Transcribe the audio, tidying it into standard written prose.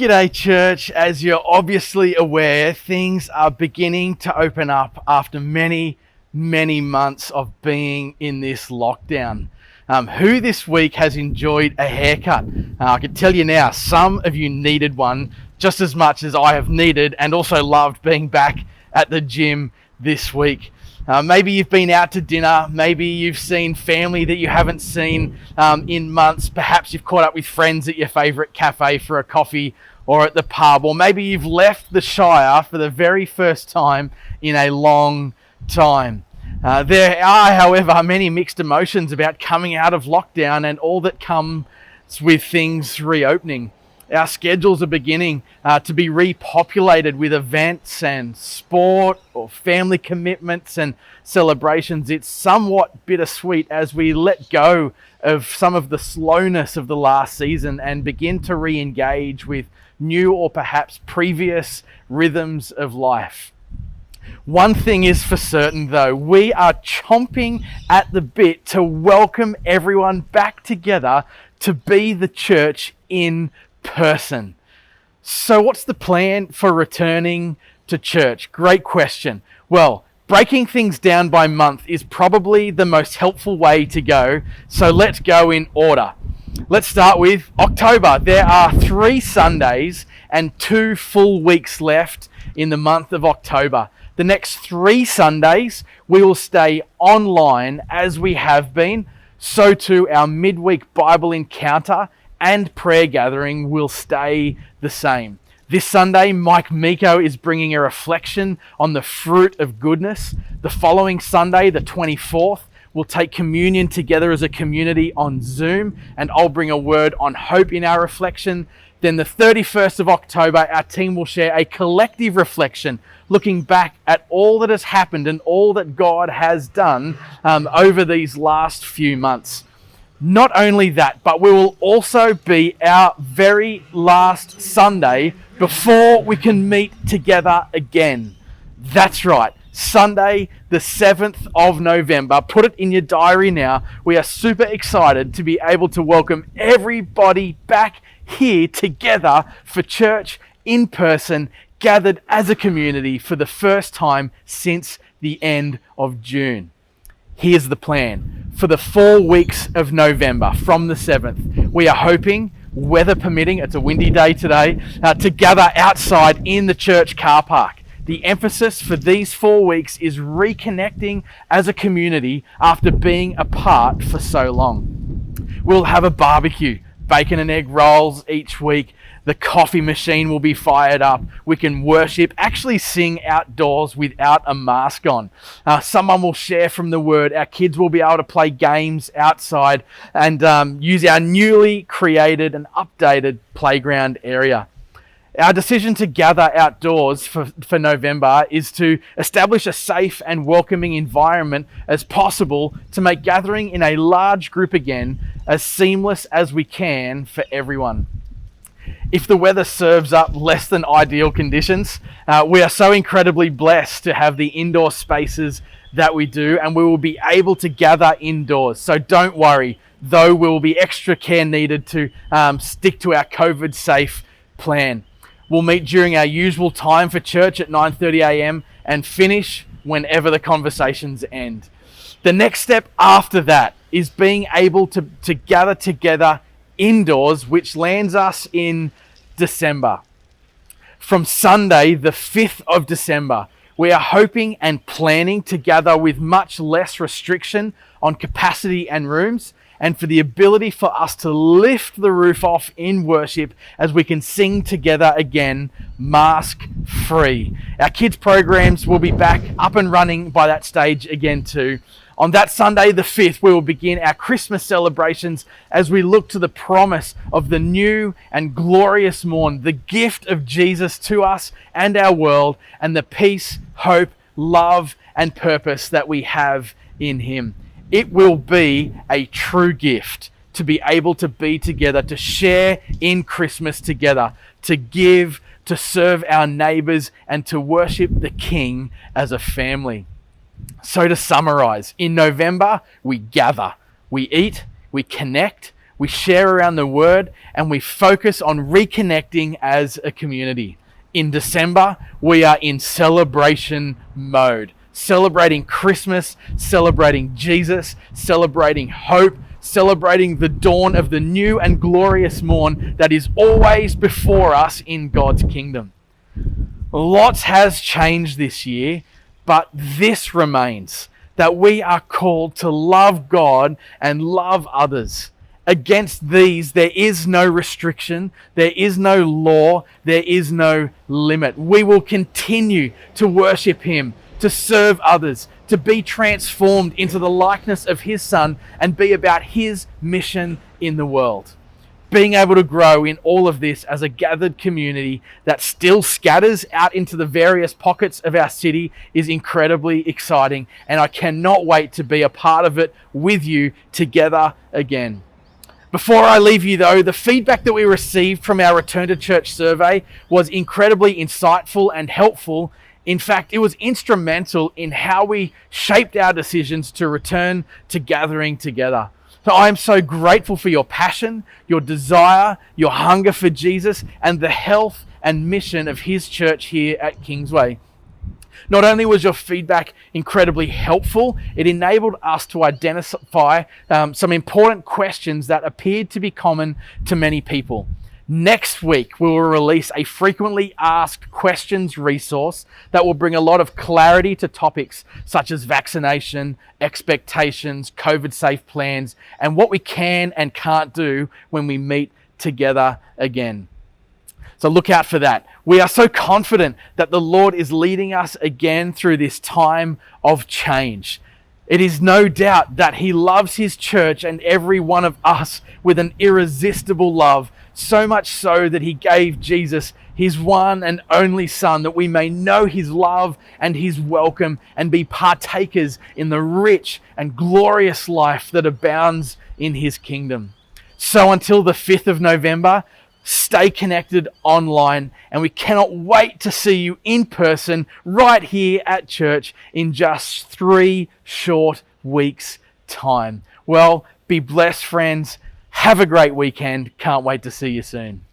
G'day church. As you're obviously aware, things are beginning to open up after many months of being in this lockdown. Who this week has enjoyed a haircut? I can tell you now, some of you needed one just as much as I have needed and also loved being back at the gym this week. Maybe you've been out to dinner, maybe you've seen family that you haven't seen in months, perhaps you've caught up with friends at your favourite cafe for a coffee or at the pub, or maybe you've left the Shire for the very first time in a long time. There are, however, many mixed emotions about coming out of lockdown and all that comes with things reopening. Our schedules are beginning to be repopulated with events and sport or family commitments and celebrations. It's somewhat bittersweet as we let go of some of the slowness of the last season and begin to re-engage with new or perhaps previous rhythms of life. One thing is for certain though, we are chomping at the bit to welcome everyone back together to be the church in person. So what's the plan for returning to church? Great question. Well, breaking things down by month is probably the most helpful way to go. So let's go in order. Let's start with October. There are 3 Sundays and 2 full weeks left in the month of October. The next 3 Sundays we will stay online as we have been. So too our midweek Bible encounter and prayer gathering will stay the same. This Sunday, Mike Miko is bringing a reflection on the fruit of goodness. The following Sunday, the 24th, we'll take communion together as a community on Zoom, and I'll bring a word on hope in our reflection. Then the 31st of October, our team will share a collective reflection, looking back at all that has happened and all that God has done over these last few months. Not only that, but we will also be our very last Sunday before we can meet together again. That's right, Sunday, the 7th of November. Put it in your diary now. We are super excited to be able to welcome everybody back here together for church in person, gathered as a community for the first time since the end of June. Here's the plan. For the 4 weeks of November, from the 7th, we are hoping, weather permitting, it's a windy day today, to gather outside in the church car park. The emphasis for these 4 weeks is reconnecting as a community after being apart for so long. We'll have a barbecue, bacon and egg rolls each week. The coffee machine will be fired up. We can worship, actually sing outdoors without a mask on. Someone will share from the word. Our kids will be able to play games outside and use our newly created and updated playground area. Our decision to gather outdoors for November is to establish a safe and welcoming environment as possible to make gathering in a large group again as seamless as we can for everyone. If the weather serves up less than ideal conditions, we are so incredibly blessed to have the indoor spaces that we do, and we will be able to gather indoors. So don't worry, though there will be extra care needed to stick to our COVID-safe plan. We'll meet during our usual time for church at 9:30 a.m. and finish whenever the conversations end. The next step after that is being able to gather together indoors, which lands us in December. From Sunday, the 5th of December, we are hoping and planning to gather with much less restriction on capacity and rooms, and for the ability for us to lift the roof off in worship as we can sing together again, mask-free. Our kids' programs will be back up and running by that stage again too. On that Sunday, the 5th, we will begin our Christmas celebrations as we look to the promise of the new and glorious morn, the gift of Jesus to us and our world, and the peace, hope, love, and purpose that we have in Him. It will be a true gift to be able to be together, to share in Christmas together, to give, to serve our neighbours, and to worship the King as a family. So to summarize, in November, we gather, we eat, we connect, we share around the Word, and we focus on reconnecting as a community. In December, we are in celebration mode, celebrating Christmas, celebrating Jesus, celebrating hope, celebrating the dawn of the new and glorious morn that is always before us in God's kingdom. Lots has changed this year, but this remains, that we are called to love God and love others. Against these, there is no restriction, there is no law, there is no limit. We will continue to worship Him, to serve others, to be transformed into the likeness of His Son and be about His mission in the world. Being able to grow in all of this as a gathered community that still scatters out into the various pockets of our city is incredibly exciting, and I cannot wait to be a part of it with you together again. Before I leave you though, the feedback that we received from our Return to Church survey was incredibly insightful and helpful. In fact, it was instrumental in how we shaped our decisions to return to gathering together. So I am so grateful for your passion, your desire, your hunger for Jesus, and the health and mission of His church here at Kingsway. Not only was your feedback incredibly helpful, it enabled us to identify some important questions that appeared to be common to many people. Next week, we will release a frequently asked questions resource that will bring a lot of clarity to topics such as vaccination, expectations, COVID-safe plans, and what we can and can't do when we meet together again. So look out for that. We are so confident that the Lord is leading us again through this time of change. It is no doubt that He loves His church and every one of us with an irresistible love, so much so that He gave Jesus, His one and only Son, that we may know His love and His welcome and be partakers in the rich and glorious life that abounds in His kingdom. So until the 5th of November, stay connected online, and we cannot wait to see you in person right here at church in just 3 short weeks' time. Well, be blessed, friends. Have a great weekend. Can't wait to see you soon.